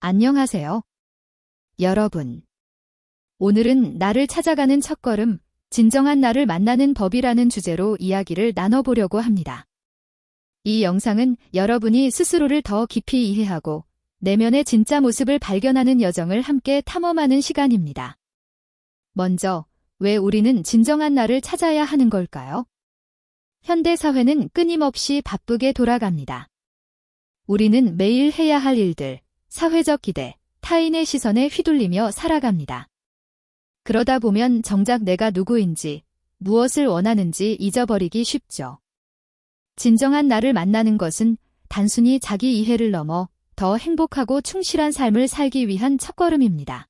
안녕하세요. 여러분. 오늘은 나를 찾아가는 첫걸음, 진정한 나를 만나는 법이라는 주제로 이야기를 나눠보려고 합니다. 이 영상은 여러분이 스스로를 더 깊이 이해하고 내면의 진짜 모습을 발견하는 여정을 함께 탐험하는 시간입니다. 먼저, 왜 우리는 진정한 나를 찾아야 하는 걸까요? 현대 사회는 끊임없이 바쁘게 돌아갑니다. 우리는 매일 해야 할 일들, 사회적 기대, 타인의 시선에 휘둘리며 살아갑니다. 그러다 보면 정작 내가 누구인지, 무엇을 원하는지 잊어버리기 쉽죠. 진정한 나를 만나는 것은 단순히 자기 이해를 넘어 더 행복하고 충실한 삶을 살기 위한 첫걸음입니다.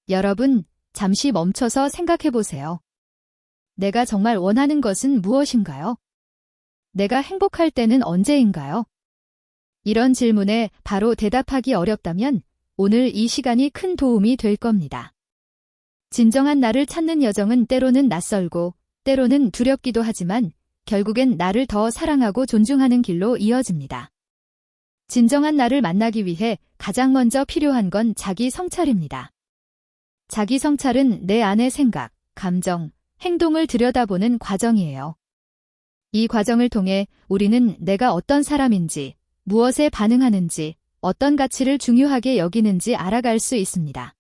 여러분, 잠시 멈춰서 생각해 보세요. 내가 정말 원하는 것은 무엇인가요? 내가 행복할 때는 언제인가요? 이런 질문에 바로 대답하기 어렵다면 오늘 이 시간이 큰 도움이 될 겁니다. 진정한 나를 찾는 여정은 때로는 낯설고 때로는 두렵기도 하지만 결국엔 나를 더 사랑하고 존중하는 길로 이어집니다. 진정한 나를 만나기 위해 가장 먼저 필요한 건 자기 성찰입니다. 자기 성찰은 내 안의 생각, 감정, 행동을 들여다보는 과정이에요. 이 과정을 통해 우리는 내가 어떤 사람인지, 무엇에 반응하는지, 어떤 가치를 중요하게 여기는지 알아갈 수 있습니다.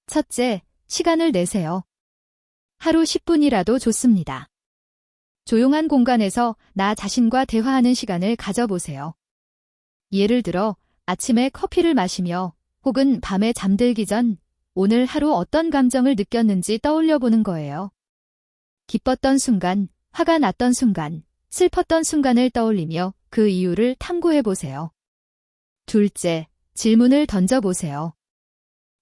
첫째, 시간을 내세요. 하루 10분이라도 좋습니다. 조용한 공간에서 나 자신과 대화하는 시간을 가져보세요. 예를 들어 아침에 커피를 마시며 혹은 밤에 잠들기 전 오늘 하루 어떤 감정을 느꼈는지 떠올려 보는 거예요. 기뻤던 순간, 화가 났던 순간, 슬펐던 순간을 떠올리며 그 이유를 탐구해 보세요. 둘째, 질문을 던져보세요.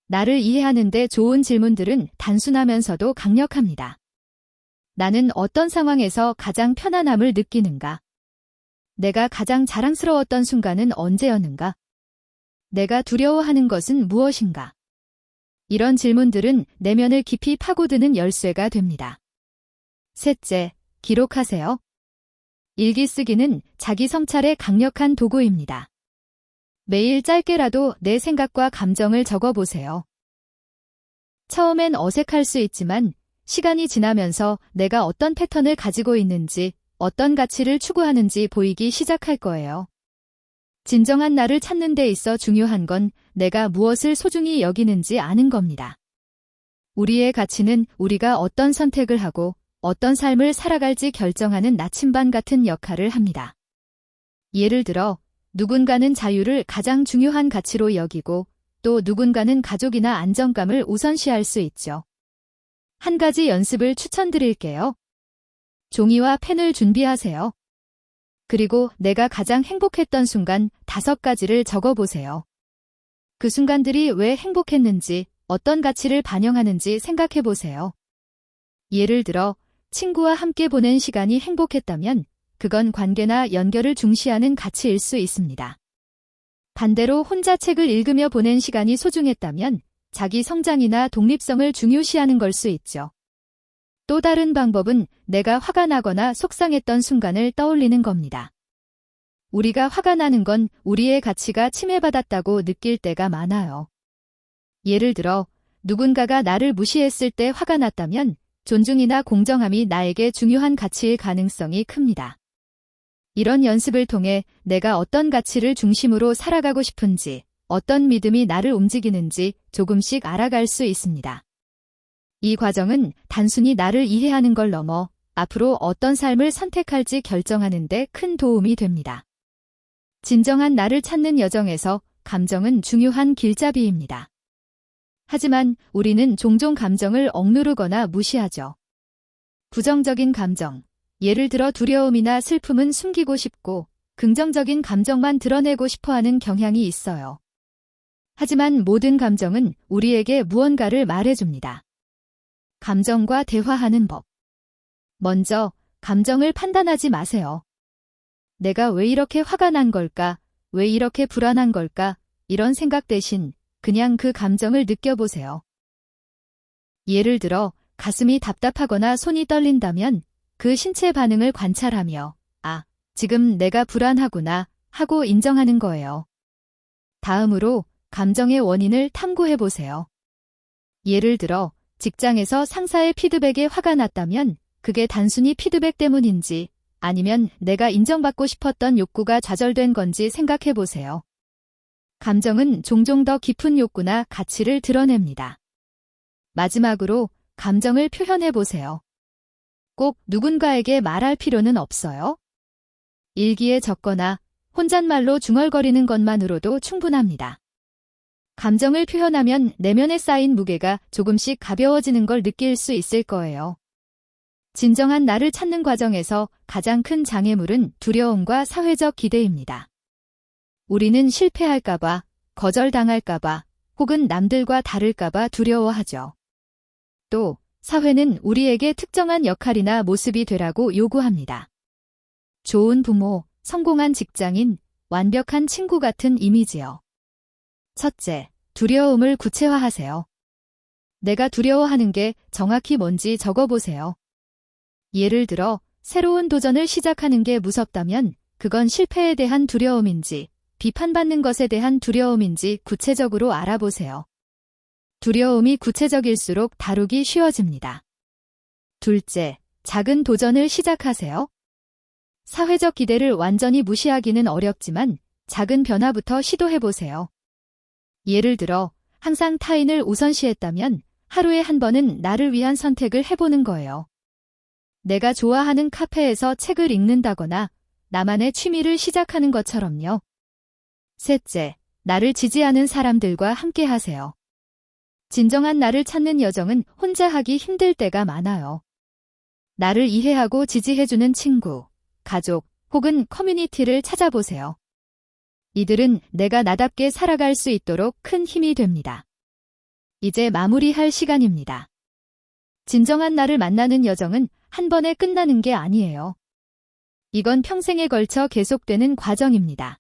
나를 이해하는 데 좋은 질문들은 단순하면서도 강력합니다. 나는 어떤 상황에서 가장 편안함을 느끼는가? 내가 가장 자랑스러웠던 순간은 언제였는가? 내가 두려워하는 것은 무엇인가? 이런 질문들은 내면을 깊이 파고드는 열쇠가 됩니다. 셋째, 기록하세요. 일기 쓰기는 자기 성찰의 강력한 도구입니다. 매일 짧게라도 내 생각과 감정을 적어보세요. 처음엔 어색할 수 있지만 시간이 지나면서 내가 어떤 패턴을 가지고 있는지, 어떤 가치를 추구하는지 보이기 시작할 거예요. 진정한 나를 찾는 데 있어 중요한 건 내가 무엇을 소중히 여기는지 아는 겁니다. 우리의 가치는 우리가 어떤 선택을 하고 어떤 삶을 살아갈지 결정하는 나침반 같은 역할을 합니다. 예를 들어 누군가는 자유를 가장 중요한 가치로 여기고 또 누군가는 가족이나 안정감을 우선시할 수 있죠. 한 가지 연습을 추천드릴게요. 종이와 펜을 준비하세요. 그리고 내가 가장 행복했던 순간 5가지를 적어보세요. 그 순간들이 왜 행복했는지, 어떤 가치를 반영하는지 생각해보세요. 예를 들어 친구와 함께 보낸 시간이 행복했다면 그건 관계나 연결을 중시하는 가치일 수 있습니다. 반대로 혼자 책을 읽으며 보낸 시간이 소중했다면 자기 성장이나 독립성을 중요시하는 걸 수 있죠. 또 다른 방법은 내가 화가 나거나 속상했던 순간을 떠올리는 겁니다. 우리가 화가 나는 건 우리의 가치가 침해받았다고 느낄 때가 많아요. 예를 들어 누군가가 나를 무시했을 때 화가 났다면 존중이나 공정함이 나에게 중요한 가치일 가능성이 큽니다. 이런 연습을 통해 내가 어떤 가치를 중심으로 살아가고 싶은지, 어떤 믿음이 나를 움직이는지 조금씩 알아갈 수 있습니다. 이 과정은 단순히 나를 이해하는 걸 넘어 앞으로 어떤 삶을 선택할지 결정하는 데 큰 도움이 됩니다. 진정한 나를 찾는 여정에서 감정은 중요한 길잡이입니다. 하지만 우리는 종종 감정을 억누르거나 무시하죠. 부정적인 감정, 예를 들어 두려움이나 슬픔은 숨기고 싶고 긍정적인 감정만 드러내고 싶어하는 경향이 있어요. 하지만 모든 감정은 우리에게 무언가를 말해줍니다. 감정과 대화하는 법. 먼저 감정을 판단하지 마세요. 내가 왜 이렇게 화가 난 걸까? 왜 이렇게 불안한 걸까? 이런 생각 대신 그냥 그 감정을 느껴보세요. 예를 들어 가슴이 답답하거나 손이 떨린다면 그 신체 반응을 관찰하며 아, 지금 내가 불안하구나 하고 인정하는 거예요. 다음으로 감정의 원인을 탐구해 보세요. 예를 들어, 직장에서 상사의 피드백에 화가 났다면 그게 단순히 피드백 때문인지 아니면 내가 인정받고 싶었던 욕구가 좌절된 건지 생각해 보세요. 감정은 종종 더 깊은 욕구나 가치를 드러냅니다. 마지막으로 감정을 표현해 보세요. 꼭 누군가에게 말할 필요는 없어요. 일기에 적거나 혼잣말로 중얼거리는 것만으로도 충분합니다. 감정을 표현하면 내면에 쌓인 무게가 조금씩 가벼워지는 걸 느낄 수 있을 거예요. 진정한 나를 찾는 과정에서 가장 큰 장애물은 두려움과 사회적 기대입니다. 우리는 실패할까봐, 거절당할까봐, 혹은 남들과 다를까봐 두려워하죠. 또, 사회는 우리에게 특정한 역할이나 모습이 되라고 요구합니다. 좋은 부모, 성공한 직장인, 완벽한 친구 같은 이미지요. 첫째, 두려움을 구체화하세요. 내가 두려워하는 게 정확히 뭔지 적어보세요. 예를 들어, 새로운 도전을 시작하는 게 무섭다면 그건 실패에 대한 두려움인지, 비판받는 것에 대한 두려움인지 구체적으로 알아보세요. 두려움이 구체적일수록 다루기 쉬워집니다. 둘째, 작은 도전을 시작하세요. 사회적 기대를 완전히 무시하기는 어렵지만 작은 변화부터 시도해보세요. 예를 들어, 항상 타인을 우선시했다면 하루에 한 번은 나를 위한 선택을 해보는 거예요. 내가 좋아하는 카페에서 책을 읽는다거나 나만의 취미를 시작하는 것처럼요. 셋째, 나를 지지하는 사람들과 함께 하세요. 진정한 나를 찾는 여정은 혼자 하기 힘들 때가 많아요. 나를 이해하고 지지해주는 친구, 가족, 혹은 커뮤니티를 찾아보세요. 이들은 내가 나답게 살아갈 수 있도록 큰 힘이 됩니다. 이제 마무리할 시간입니다. 진정한 나를 만나는 여정은 한 번에 끝나는 게 아니에요. 이건 평생에 걸쳐 계속되는 과정입니다.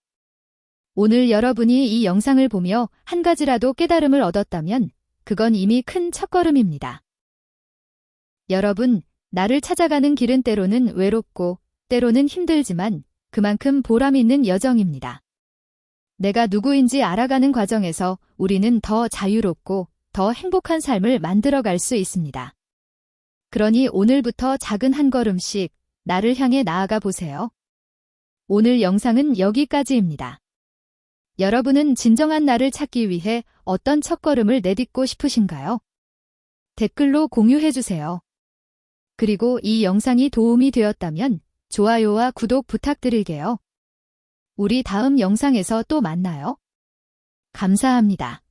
오늘 여러분이 이 영상을 보며 한 가지라도 깨달음을 얻었다면 그건 이미 큰 첫걸음입니다. 여러분, 나를 찾아가는 길은 때로는 외롭고 때로는 힘들지만 그만큼 보람 있는 여정입니다. 내가 누구인지 알아가는 과정에서 우리는 더 자유롭고 더 행복한 삶을 만들어갈 수 있습니다. 그러니 오늘부터 작은 한 걸음씩 나를 향해 나아가 보세요. 오늘 영상은 여기까지입니다. 여러분은 진정한 나를 찾기 위해 어떤 첫걸음을 내딛고 싶으신가요? 댓글로 공유해주세요. 그리고 이 영상이 도움이 되었다면 좋아요와 구독 부탁드릴게요. 우리 다음 영상에서 또 만나요. 감사합니다.